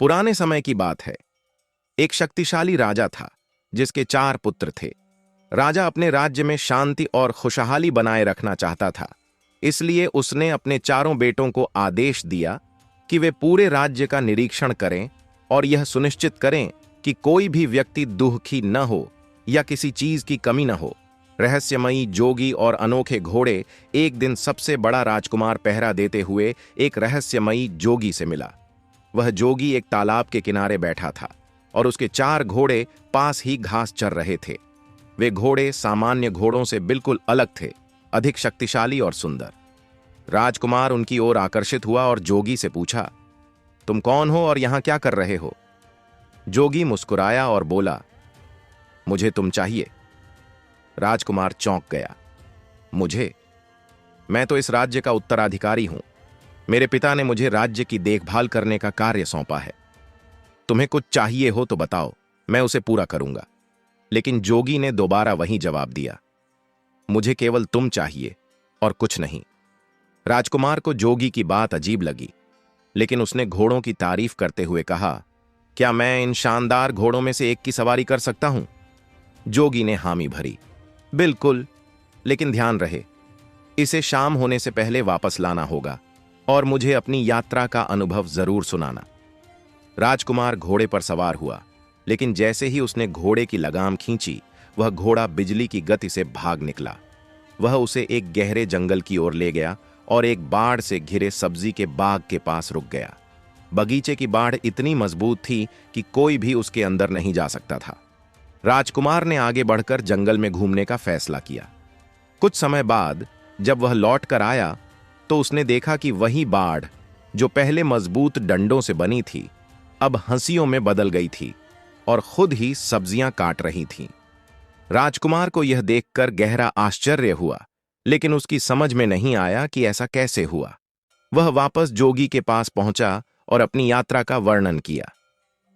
पुराने समय की बात है। एक शक्तिशाली राजा था जिसके 4 पुत्र थे। राजा अपने राज्य में शांति और खुशहाली बनाए रखना चाहता था, इसलिए उसने अपने चारों बेटों को आदेश दिया कि वे पूरे राज्य का निरीक्षण करें और यह सुनिश्चित करें कि कोई भी व्यक्ति दुखी न हो या किसी चीज की कमी न हो। रहस्यमयी जोगी और अनोखे घोड़े एक दिन सबसे बड़ा राजकुमार पहरा देते हुए एक रहस्यमयी जोगी से मिला। वह जोगी एक तालाब के किनारे बैठा था और उसके 4 घोड़े पास ही घास चर रहे थे। वे घोड़े सामान्य घोड़ों से बिल्कुल अलग थे, अधिक शक्तिशाली और सुंदर। राजकुमार उनकी ओर आकर्षित हुआ और जोगी से पूछा, तुम कौन हो और यहां क्या कर रहे हो? जोगी मुस्कुराया और बोला, मुझे तुम चाहिए। राजकुमार चौंक गया। मुझे? मैं तो इस राज्य का उत्तराधिकारी हूं। मेरे पिता ने मुझे राज्य की देखभाल करने का कार्य सौंपा है। तुम्हें कुछ चाहिए हो तो बताओ, मैं उसे पूरा करूंगा। लेकिन जोगी ने दोबारा वही जवाब दिया, मुझे केवल तुम चाहिए और कुछ नहीं। राजकुमार को जोगी की बात अजीब लगी, लेकिन उसने घोड़ों की तारीफ करते हुए कहा, क्या मैं इन शानदार घोड़ों में से एक की सवारी कर सकता हूं? जोगी ने हामी भरी, बिल्कुल, लेकिन ध्यान रहे, इसे शाम होने से पहले वापस लाना होगा और मुझे अपनी यात्रा का अनुभव जरूर सुनाना। राजकुमार घोड़े पर सवार हुआ, लेकिन जैसे ही उसने घोड़े की लगाम खींची, वह घोड़ा बिजली की गति से भाग निकला। वह उसे एक गहरे जंगल की ओर ले गया और एक बाड़ से घिरे सब्जी के बाग के पास रुक गया। बगीचे की बाड़ इतनी मजबूत थी कि कोई भी उसके अंदर नहीं जा सकता था। राजकुमार ने आगे बढ़कर जंगल में घूमने का फैसला किया। कुछ समय बाद जब वह लौट कर आया तो उसने देखा कि वही बाड़, जो पहले मजबूत डंडों से बनी थी, अब हंसियों में बदल गई थी और खुद ही सब्जियां काट रही थीं। राजकुमार को यह देखकर गहरा आश्चर्य हुआ, लेकिन उसकी समझ में नहीं आया कि ऐसा कैसे हुआ। वह वापस जोगी के पास पहुंचा और अपनी यात्रा का वर्णन किया।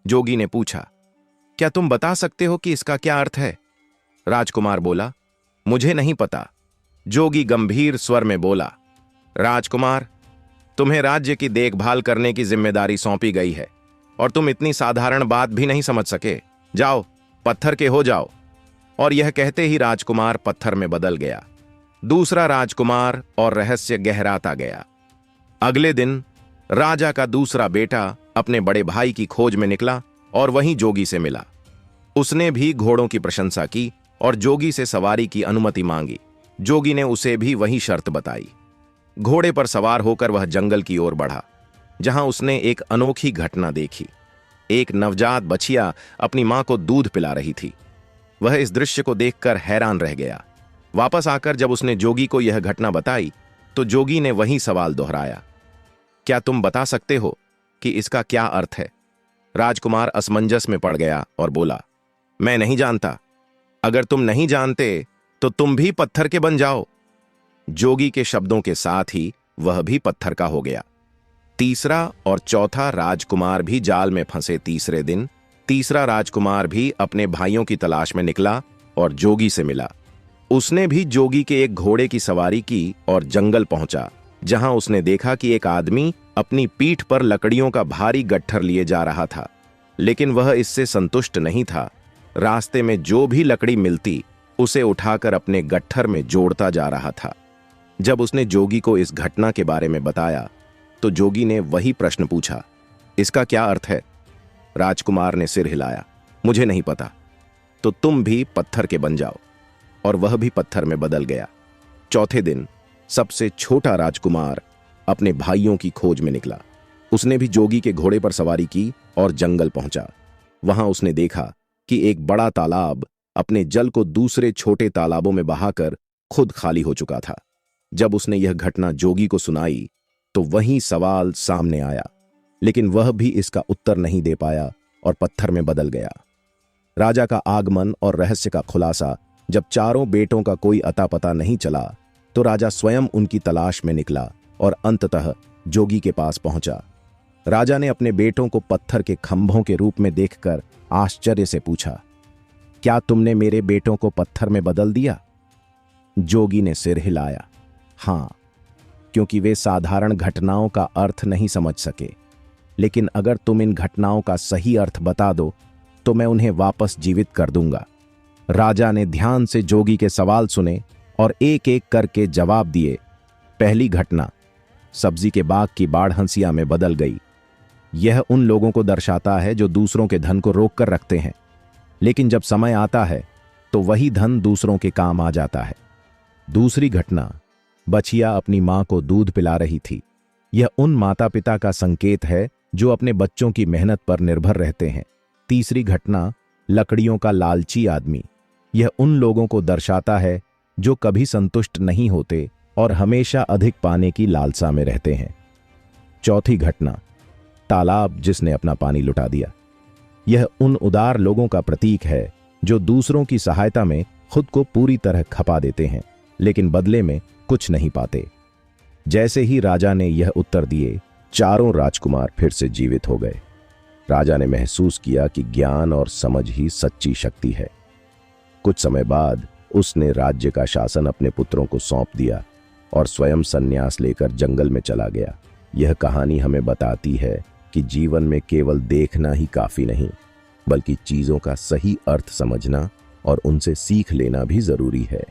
जोगी ने पूछा, क्या तुम बता सकते हो कि इसका क्या अर्थ है? राजकुमार बोला, मुझे नहीं पता। जोगी गंभीर स्वर में बोला, राजकुमार, तुम्हें राज्य की देखभाल करने की जिम्मेदारी सौंपी गई है और तुम इतनी साधारण बात भी नहीं समझ सके। जाओ, पत्थर के हो जाओ। और यह कहते ही राजकुमार पत्थर में बदल गया। दूसरा राजकुमार और रहस्य गहराता गया। अगले दिन राजा का दूसरा बेटा अपने बड़े भाई की खोज में निकला और वहीं जोगी से मिला। उसने भी घोड़ों की प्रशंसा की और जोगी से सवारी की अनुमति मांगी। जोगी ने उसे भी वही शर्त बताई। घोड़े पर सवार होकर वह जंगल की ओर बढ़ा, जहां उसने एक अनोखी घटना देखी। एक नवजात बछिया अपनी मां को दूध पिला रही थी। वह इस दृश्य को देखकर हैरान रह गया। वापस आकर जब उसने जोगी को यह घटना बताई तो जोगी ने वही सवाल दोहराया, क्या तुम बता सकते हो कि इसका क्या अर्थ है? राजकुमार असमंजस में पड़ गया और बोला, मैं नहीं जानता। अगर तुम नहीं जानते तो तुम भी पत्थर के बन जाओ। जोगी के शब्दों के साथ ही वह भी पत्थर का हो गया। तीसरा और चौथा राजकुमार भी जाल में फंसे। तीसरे दिन तीसरा राजकुमार भी अपने भाइयों की तलाश में निकला और जोगी से मिला। उसने भी जोगी के एक घोड़े की सवारी की और जंगल पहुंचा, जहां उसने देखा कि एक आदमी अपनी पीठ पर लकड़ियों का भारी गट्ठर लिए जा रहा था। लेकिन वह इससे संतुष्ट नहीं था। रास्ते में जो भी लकड़ी मिलती उसे उठाकर अपने गट्ठर में जोड़ता जा रहा था। जब उसने जोगी को इस घटना के बारे में बताया तो जोगी ने वही प्रश्न पूछा, इसका क्या अर्थ है? राजकुमार ने सिर हिलाया, मुझे नहीं पता। तो तुम भी पत्थर के बन जाओ। और वह भी पत्थर में बदल गया। चौथे दिन सबसे छोटा राजकुमार अपने भाइयों की खोज में निकला। उसने भी जोगी के घोड़े पर सवारी की और जंगल पहुंचा। वहां उसने देखा कि एक बड़ा तालाब अपने जल को दूसरे छोटे तालाबों में बहाकर खुद खाली हो चुका था। जब उसने यह घटना जोगी को सुनाई तो वही सवाल सामने आया, लेकिन वह भी इसका उत्तर नहीं दे पाया और पत्थर में बदल गया। राजा का आगमन और रहस्य का खुलासा जब चारों बेटों का कोई अता पता नहीं चला तो राजा स्वयं उनकी तलाश में निकला और अंततः जोगी के पास पहुंचा। राजा ने अपने बेटों को पत्थर के खंभों के रूप में देखकर आश्चर्य से पूछा, क्या तुमने मेरे बेटों को पत्थर में बदल दिया? जोगी ने सिर हिलाया, हां, क्योंकि वे साधारण घटनाओं का अर्थ नहीं समझ सके, लेकिन अगर तुम इन घटनाओं का सही अर्थ बता दो तो मैं उन्हें वापस जीवित कर दूंगा। राजा ने ध्यान से जोगी के सवाल सुने और एक एक करके जवाब दिए। पहली घटना, सब्जी के बाग की बाढ़ हंसिया में बदल गई। यह उन लोगों को दर्शाता है जो दूसरों के धन को रोक कर रखते हैं, लेकिन जब समय आता है तो वही धन दूसरों के काम आ जाता है। दूसरी घटना, बछिया अपनी मां को दूध पिला रही थी। यह उन माता पिता का संकेत है जो अपने बच्चों की मेहनत पर निर्भर रहते हैं। तीसरी घटना, लकड़ियों का लालची आदमी। यह उन लोगों को दर्शाता है जो कभी संतुष्ट नहीं होते और हमेशा अधिक पाने की लालसा में रहते हैं। चौथी घटना, तालाब जिसने अपना पानी लुटा दिया। यह उन उदार लोगों का प्रतीक है जो दूसरों की सहायता में खुद को पूरी तरह खपा देते हैं, लेकिन बदले में कुछ नहीं पाते। जैसे ही राजा ने यह उत्तर दिए, चारों राजकुमार फिर से जीवित हो गए। राजा ने महसूस किया कि ज्ञान और समझ ही सच्ची शक्ति है। कुछ समय बाद उसने राज्य का शासन अपने पुत्रों को सौंप दिया और स्वयं संन्यास लेकर जंगल में चला गया। यह कहानी हमें बताती है कि जीवन में केवल देखना ही काफी नहीं, बल्कि चीजों का सही अर्थ समझना और उनसे सीख लेना भी जरूरी है।